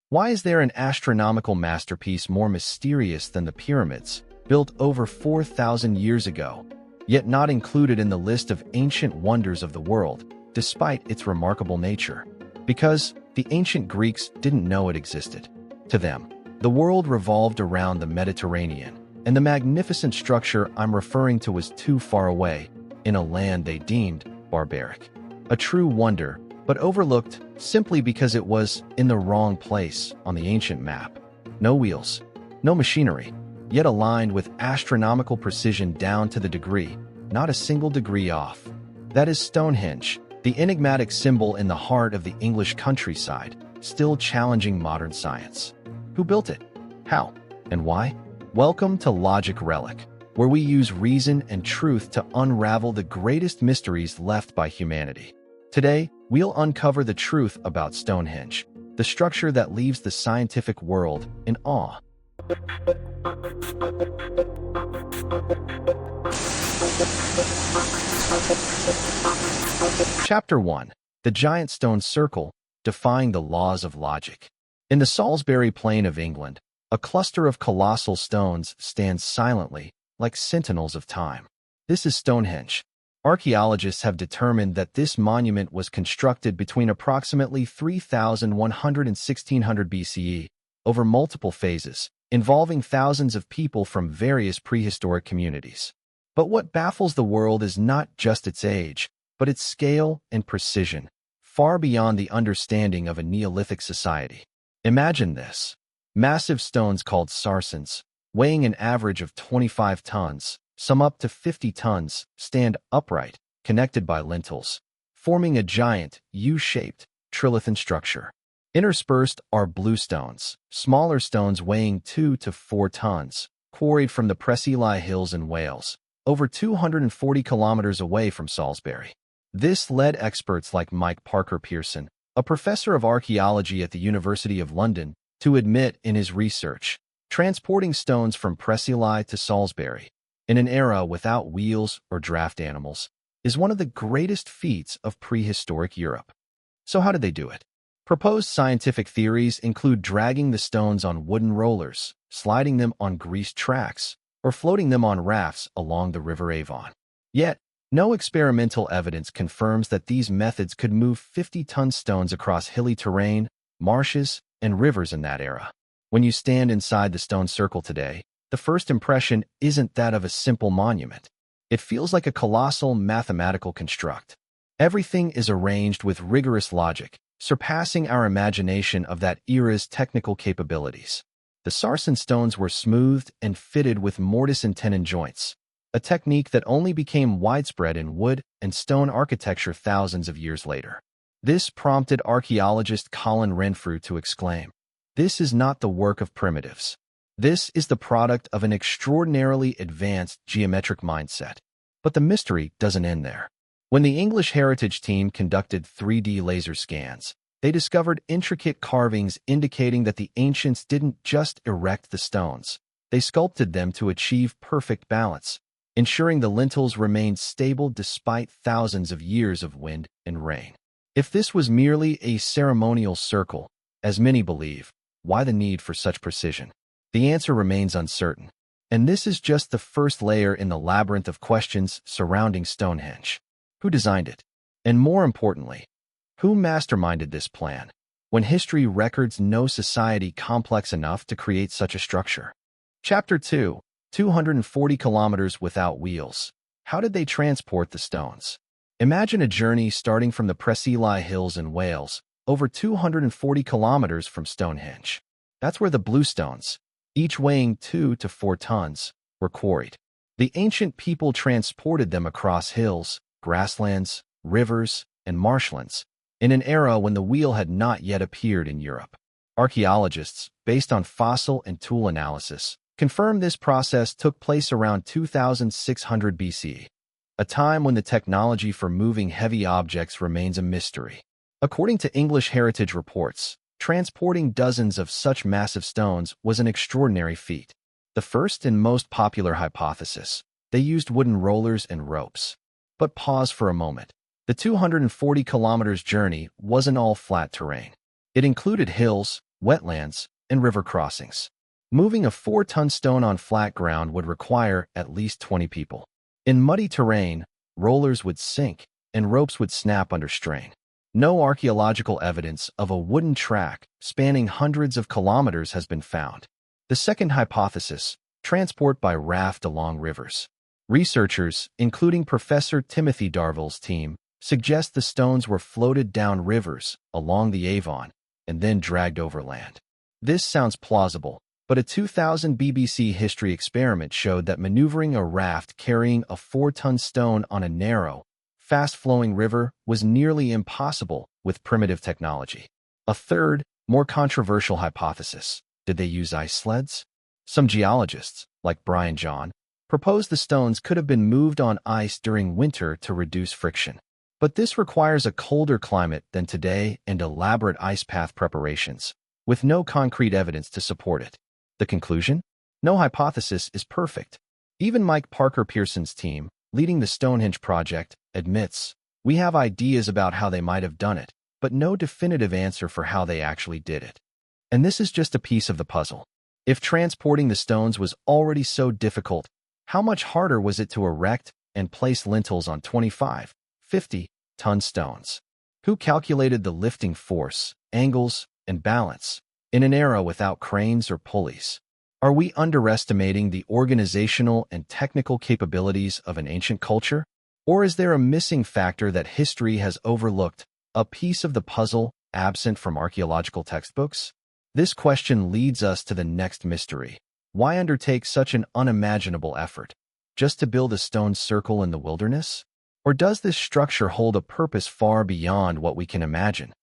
Why is there an astronomical masterpiece more mysterious than the pyramids, built over 4,000 years ago, yet not included in the list of ancient wonders of the world, despite its remarkable nature? Because the ancient Greeks didn't know it existed. To them, the world revolved around the Mediterranean, and the magnificent structure I'm referring to was too far away, in a land they deemed barbaric. A true wonder, but overlooked simply because it was in the wrong place on the ancient map. No wheels, no machinery, yet aligned with astronomical precision down to the degree, not a single degree off. That is Stonehenge, the enigmatic symbol in the heart of the English countryside, still challenging modern science. Who built it? How? And why? Welcome to Logic Relic, where we use reason and truth to unravel the greatest mysteries left by humanity. Today, we'll uncover the truth about Stonehenge, the structure that leaves the scientific world in awe. Chapter 1. The Giant Stone Circle, Defying the Laws of Logic. In the Salisbury Plain of England, a cluster of colossal stones stands silently, like sentinels of time. This is Stonehenge. Archaeologists have determined that this monument was constructed between approximately 3,100 and 1600 BCE, over multiple phases, involving thousands of people from various prehistoric communities. But what baffles the world is not just its age, but its scale and precision, far beyond the understanding of a Neolithic society. Imagine this. Massive stones called sarsens, weighing an average of 25 tons, some up to 50 tons, stand upright, connected by lintels, forming a giant, U-shaped, trilithon structure. Interspersed are bluestones, smaller stones weighing 2 to 4 tons, quarried from the Prehistoric hills in Wales, over 240 kilometers away from Salisbury. This led experts like Mike Parker Pearson, a professor of archaeology at the University of London, to admit in his research, transporting stones from Prehistoric to Salisbury, in an era without wheels or draft animals, is one of the greatest feats of prehistoric Europe. So how did they do it? Proposed scientific theories include dragging the stones on wooden rollers, sliding them on greased tracks, or floating them on rafts along the River Avon. Yet, no experimental evidence confirms that these methods could move 50-ton stones across hilly terrain, marshes, and rivers in that era. When you stand inside the stone circle today, the first impression isn't that of a simple monument. It feels like a colossal mathematical construct. Everything is arranged with rigorous logic, surpassing our imagination of that era's technical capabilities. The sarsen stones were smoothed and fitted with mortise and tenon joints, a technique that only became widespread in wood and stone architecture thousands of years later. This prompted archaeologist Colin Renfrew to exclaim, "This is not the work of primitives. This is the product of an extraordinarily advanced geometric mindset." But the mystery doesn't end there. When the English Heritage team conducted 3D laser scans, they discovered intricate carvings indicating that the ancients didn't just erect the stones. They sculpted them to achieve perfect balance, ensuring the lintels remained stable despite thousands of years of wind and rain. If this was merely a ceremonial circle, as many believe, why the need for such precision? The answer remains uncertain. And this is just the first layer in the labyrinth of questions surrounding Stonehenge. Who designed it? And more importantly, who masterminded this plan, when history records no society complex enough to create such a structure? Chapter 2. 240 kilometers without wheels. How did they transport the stones? Imagine a journey starting from the Prehistoric hills in Wales, over 240 kilometers from Stonehenge. That's where the bluestones, each weighing 2 to 4 tons, were quarried. The ancient people transported them across hills, grasslands, rivers, and marshlands, in an era when the wheel had not yet appeared in Europe. Archaeologists, based on fossil and tool analysis, confirm this process took place around 2600 BC, a time when the technology for moving heavy objects remains a mystery. According to English Heritage reports, transporting dozens of such massive stones was an extraordinary feat. The first and most popular hypothesis: they used wooden rollers and ropes. But pause for a moment. The 240 kilometers journey wasn't all flat terrain. It included hills, wetlands, and river crossings. Moving a 4-ton stone on flat ground would require at least 20 people. In muddy terrain, rollers would sink, and ropes would snap under strain. No archaeological evidence of a wooden track spanning hundreds of kilometers has been found. The second hypothesis, transport by raft along rivers. Researchers, including Professor Timothy Darville's team, suggest the stones were floated down rivers along the Avon and then dragged overland. This sounds plausible, but a 2000 BBC History experiment showed that maneuvering a raft carrying a 4-ton stone on a narrow, fast-flowing river was nearly impossible with primitive technology. A third, more controversial hypothesis: did they use ice sleds? Some geologists, like Brian John, propose the stones could have been moved on ice during winter to reduce friction. But this requires a colder climate than today and elaborate ice path preparations, with no concrete evidence to support it. The conclusion? No hypothesis is perfect. Even Mike Parker Pearson's team, leading the Stonehenge project, admits, "We have ideas about how they might have done it, but no definitive answer for how they actually did it." And this is just a piece of the puzzle. If transporting the stones was already so difficult, how much harder was it to erect and place lintels on 25, 50-ton stones? Who calculated the lifting force, angles, and balance in an era without cranes or pulleys? Are we underestimating the organizational and technical capabilities of an ancient culture? Or is there a missing factor that history has overlooked, a piece of the puzzle absent from archaeological textbooks? This question leads us to the next mystery. Why undertake such an unimaginable effort? Just to build a stone circle in the wilderness? Or does this structure hold a purpose far beyond what we can imagine?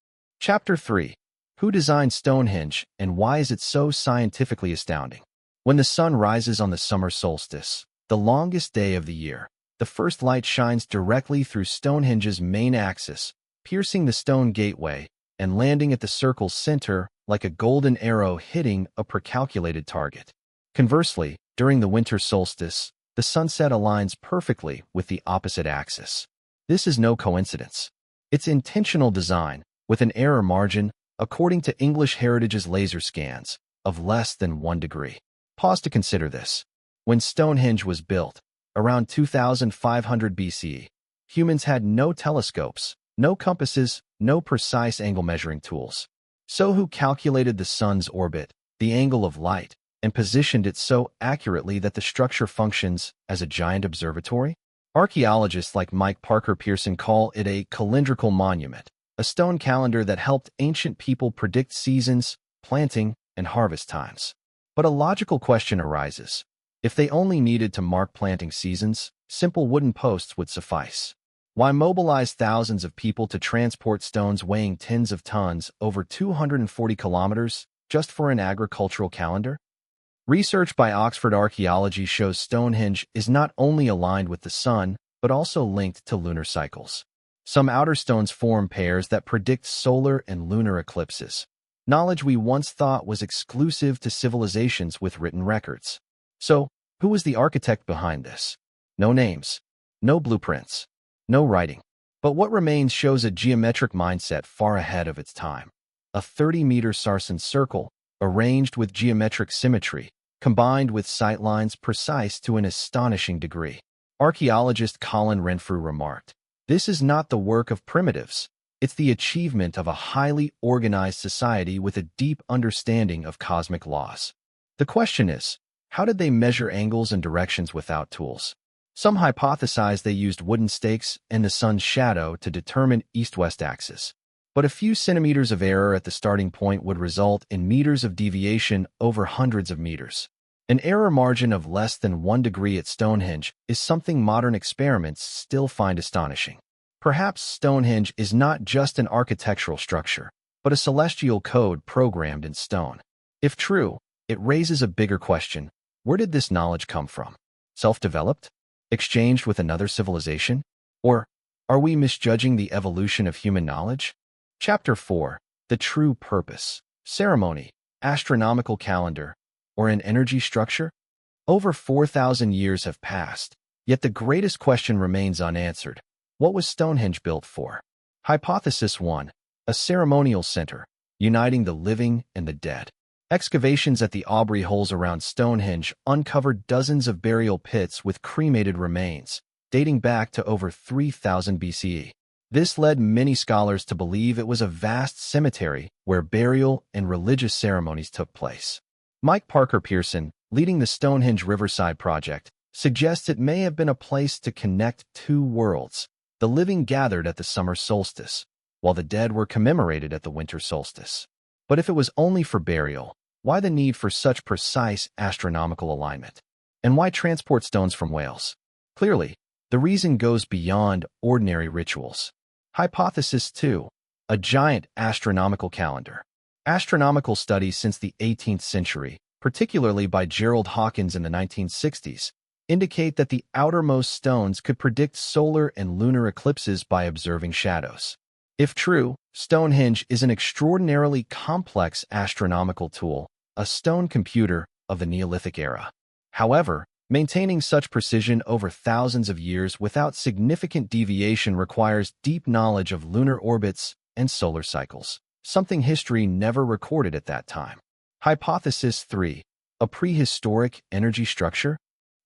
Chapter 3. Who designed Stonehenge, and why is it so scientifically astounding? When the sun rises on the summer solstice, the longest day of the year, the first light shines directly through Stonehenge's main axis, piercing the stone gateway and landing at the circle's center like a golden arrow hitting a precalculated target. Conversely, during the winter solstice, the sunset aligns perfectly with the opposite axis. This is no coincidence. It's intentional design, with an error margin, according to English Heritage's laser scans, of less than 1 degree. Pause to consider this. When Stonehenge was built, around 2500 BCE, humans had no telescopes, no compasses, no precise angle measuring tools. So who calculated the sun's orbit, the angle of light, and positioned it so accurately that the structure functions as a giant observatory? Archaeologists like Mike Parker Pearson call it a calendrical monument, a stone calendar that helped ancient people predict seasons, planting, and harvest times. But a logical question arises. If they only needed to mark planting seasons, simple wooden posts would suffice. Why mobilize thousands of people to transport stones weighing tens of tons over 240 kilometers just for an agricultural calendar? Research by Oxford Archaeology shows Stonehenge is not only aligned with the sun, but also linked to lunar cycles. Some outer stones form pairs that predict solar and lunar eclipses, knowledge we once thought was exclusive to civilizations with written records. So, who was the architect behind this? No names, no blueprints, no writing. But what remains shows a geometric mindset far ahead of its time. A 30-meter sarsen circle, arranged with geometric symmetry, combined with sightlines precise to an astonishing degree. Archaeologist Colin Renfrew remarked, "This is not the work of primitives. It's the achievement of a highly organized society with a deep understanding of cosmic laws." The question is, how did they measure angles and directions without tools? Some hypothesize they used wooden stakes and the sun's shadow to determine east-west axis. But a few centimeters of error at the starting point would result in meters of deviation over hundreds of meters. An error margin of less than 1 degree at Stonehenge is something modern experiments still find astonishing. Perhaps Stonehenge is not just an architectural structure, but a celestial code programmed in stone. If true, it raises a bigger question. Where did this knowledge come from? Self-developed? Exchanged with another civilization? Or are we misjudging the evolution of human knowledge? Chapter 4. The True Purpose. Ceremony, astronomical calendar, or an energy structure? Over 4,000 years have passed, yet the greatest question remains unanswered. What was Stonehenge built for? Hypothesis 1. A ceremonial center, uniting the living and the dead. Excavations at the Aubrey holes around Stonehenge uncovered dozens of burial pits with cremated remains, dating back to over 3000 BCE. This led many scholars to believe it was a vast cemetery where burial and religious ceremonies took place. Mike Parker Pearson, leading the Stonehenge Riverside Project, suggests it may have been a place to connect two worlds. The living gathered at the summer solstice, while the dead were commemorated at the winter solstice. But if it was only for burial, why the need for such precise astronomical alignment? And why transport stones from Wales? Clearly, the reason goes beyond ordinary rituals. Hypothesis 2. A giant astronomical calendar. Astronomical studies since the 18th century, particularly by Gerald Hawkins in the 1960s, indicate that the outermost stones could predict solar and lunar eclipses by observing shadows. If true, Stonehenge is an extraordinarily complex astronomical tool, a stone computer of the Neolithic era. However, maintaining such precision over thousands of years without significant deviation requires deep knowledge of lunar orbits and solar cycles, something history never recorded at that time. Hypothesis 3. A prehistoric energy structure?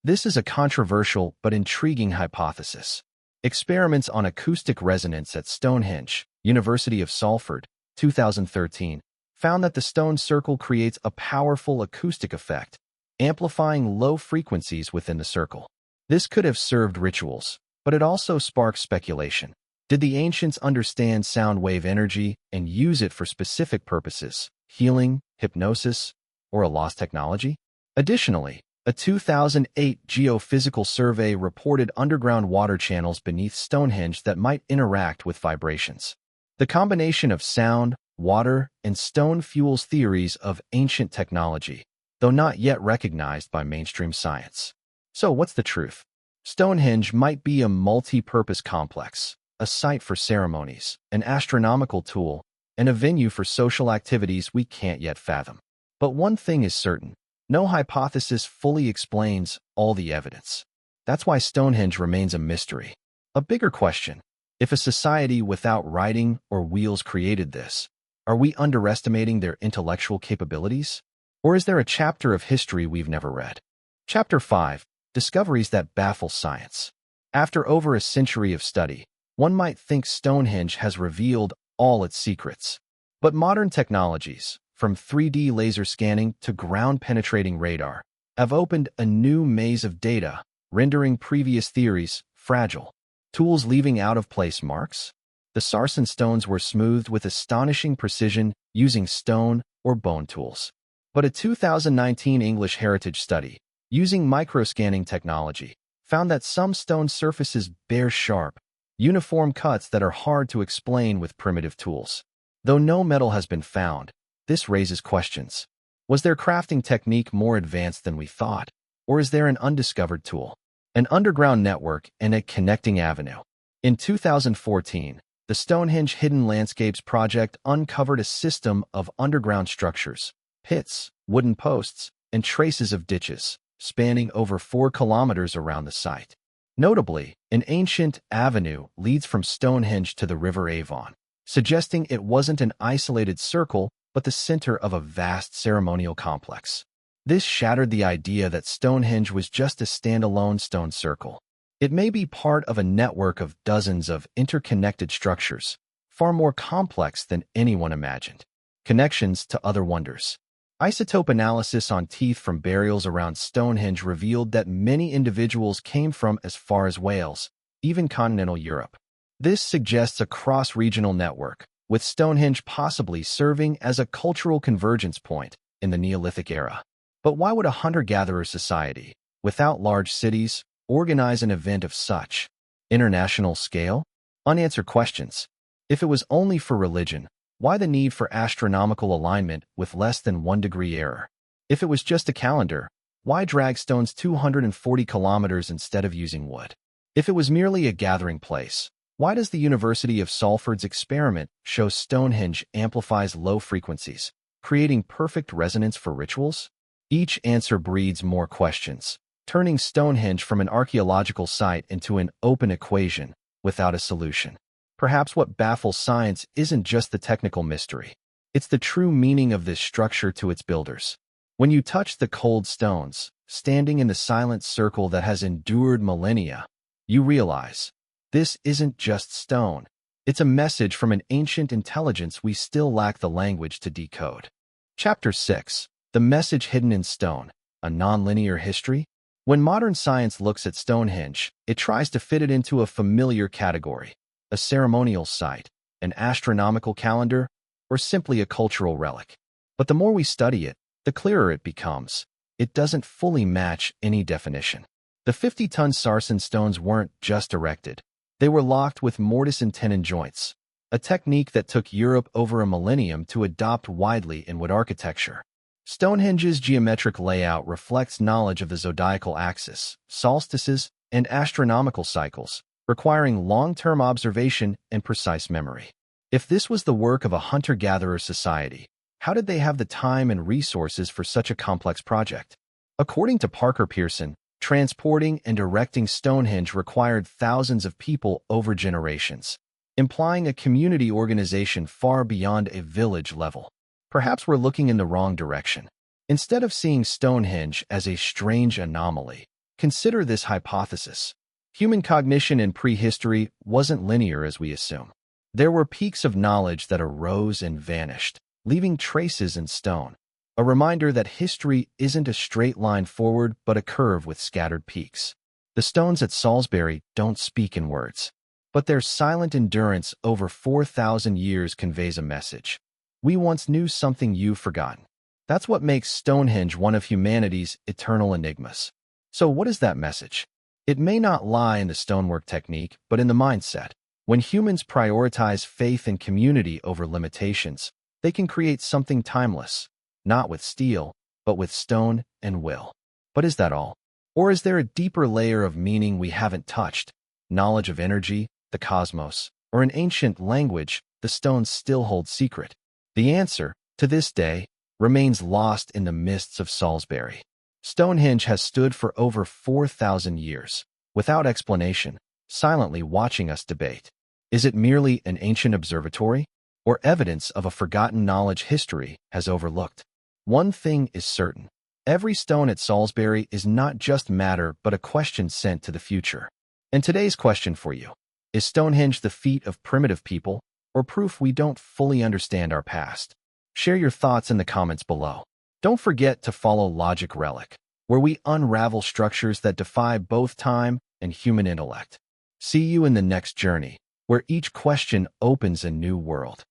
This is a controversial but intriguing hypothesis. Experiments on acoustic resonance at Stonehenge, University of Salford, 2013, found that the stone circle creates a powerful acoustic effect, amplifying low frequencies within the circle. This could have served rituals, but it also sparks speculation. Did the ancients understand sound wave energy and use it for specific purposes, healing, hypnosis, or a lost technology? Additionally, a 2008 geophysical survey reported underground water channels beneath Stonehenge that might interact with vibrations. The combination of sound, water, and stone fuels theories of ancient technology, though not yet recognized by mainstream science. So what's the truth? Stonehenge might be a multi-purpose complex, a site for ceremonies, an astronomical tool, and a venue for social activities we can't yet fathom. But one thing is certain. No hypothesis fully explains all the evidence. That's why Stonehenge remains a mystery. A bigger question: if a society without writing or wheels created this, are we underestimating their intellectual capabilities? Or is there a chapter of history we've never read? Chapter 5. Discoveries that baffle science. After over a century of study, one might think Stonehenge has revealed all its secrets. But modern technologies, from 3D laser scanning to ground-penetrating radar, have opened a new maze of data, rendering previous theories fragile. Tools leaving out-of-place marks? The sarsen stones were smoothed with astonishing precision using stone or bone tools. But a 2019 English heritage study, using microscanning technology, found that some stone surfaces bear sharp, uniform cuts that are hard to explain with primitive tools. Though no metal has been found, this raises questions. Was their crafting technique more advanced than we thought? Or is there an undiscovered tool, an underground network, and a connecting avenue? In 2014, the Stonehenge Hidden Landscapes Project uncovered a system of underground structures, pits, wooden posts, and traces of ditches, spanning over 4 kilometers around the site. Notably, an ancient avenue leads from Stonehenge to the River Avon, suggesting it wasn't an isolated circle but the center of a vast ceremonial complex. This shattered the idea that Stonehenge was just a standalone stone circle. It may be part of a network of dozens of interconnected structures, far more complex than anyone imagined. Connections to other wonders. Isotope analysis on teeth from burials around Stonehenge revealed that many individuals came from as far as Wales, even continental Europe. This suggests a cross-regional network, with Stonehenge possibly serving as a cultural convergence point in the Neolithic era. But why would a hunter-gatherer society, without large cities, organize an event of such international scale? Unanswered questions. If it was only for religion, why the need for astronomical alignment with less than 1 degree error? If it was just a calendar, why drag stones 240 kilometers instead of using wood? If it was merely a gathering place, why does the University of Salford's experiment show Stonehenge amplifies low frequencies, creating perfect resonance for rituals? Each answer breeds more questions, turning Stonehenge from an archaeological site into an open equation without a solution. Perhaps what baffles science isn't just the technical mystery, It's the true meaning of this structure to its builders. When you touch the cold stones, standing in the silent circle that has endured millennia, you realize this isn't just stone. It's a message from an ancient intelligence we still lack the language to decode. Chapter 6. The Message Hidden in Stone, a Nonlinear History. When modern science looks at Stonehenge, it tries to fit it into a familiar category: a ceremonial site, an astronomical calendar, or simply a cultural relic. But the more we study it, the clearer it becomes. It doesn't fully match any definition. The 50-ton sarsen stones weren't just erected. They were locked with mortise and tenon joints, a technique that took Europe over a millennium to adopt widely in wood architecture. Stonehenge's geometric layout reflects knowledge of the zodiacal axis, solstices, and astronomical cycles, requiring long-term observation and precise memory. If this was the work of a hunter-gatherer society, how did they have the time and resources for such a complex project? According to Parker Pearson, transporting and erecting Stonehenge required thousands of people over generations, implying a community organization far beyond a village level. Perhaps we're looking in the wrong direction. Instead of seeing Stonehenge as a strange anomaly, consider this hypothesis. Human cognition in prehistory wasn't linear as we assume. There were peaks of knowledge that arose and vanished, leaving traces in stone, a reminder that history isn't a straight line forward but a curve with scattered peaks. The stones at Salisbury don't speak in words, but their silent endurance over 4,000 years conveys a message. We once knew something you've forgotten. That's what makes Stonehenge one of humanity's eternal enigmas. So what is that message? It may not lie in the stonework technique, but in the mindset. When humans prioritize faith and community over limitations, they can create something timeless, not with steel, but with stone and will. But is that all? Or is there a deeper layer of meaning we haven't touched? Knowledge of energy, the cosmos, or an ancient language the stones still hold secret? The answer, to this day, remains lost in the mists of Salisbury. Stonehenge has stood for over 4,000 years, without explanation, silently watching us debate. Is it merely an ancient observatory, or evidence of a forgotten knowledge history has overlooked? One thing is certain. Every stone at Salisbury is not just matter but a question sent to the future. And today's question for you: is Stonehenge the feat of primitive people, or proof we don't fully understand our past? Share your thoughts in the comments below. Don't forget to follow Logic Relic, where we unravel structures that defy both time and human intellect. See you in the next journey, where each question opens a new world.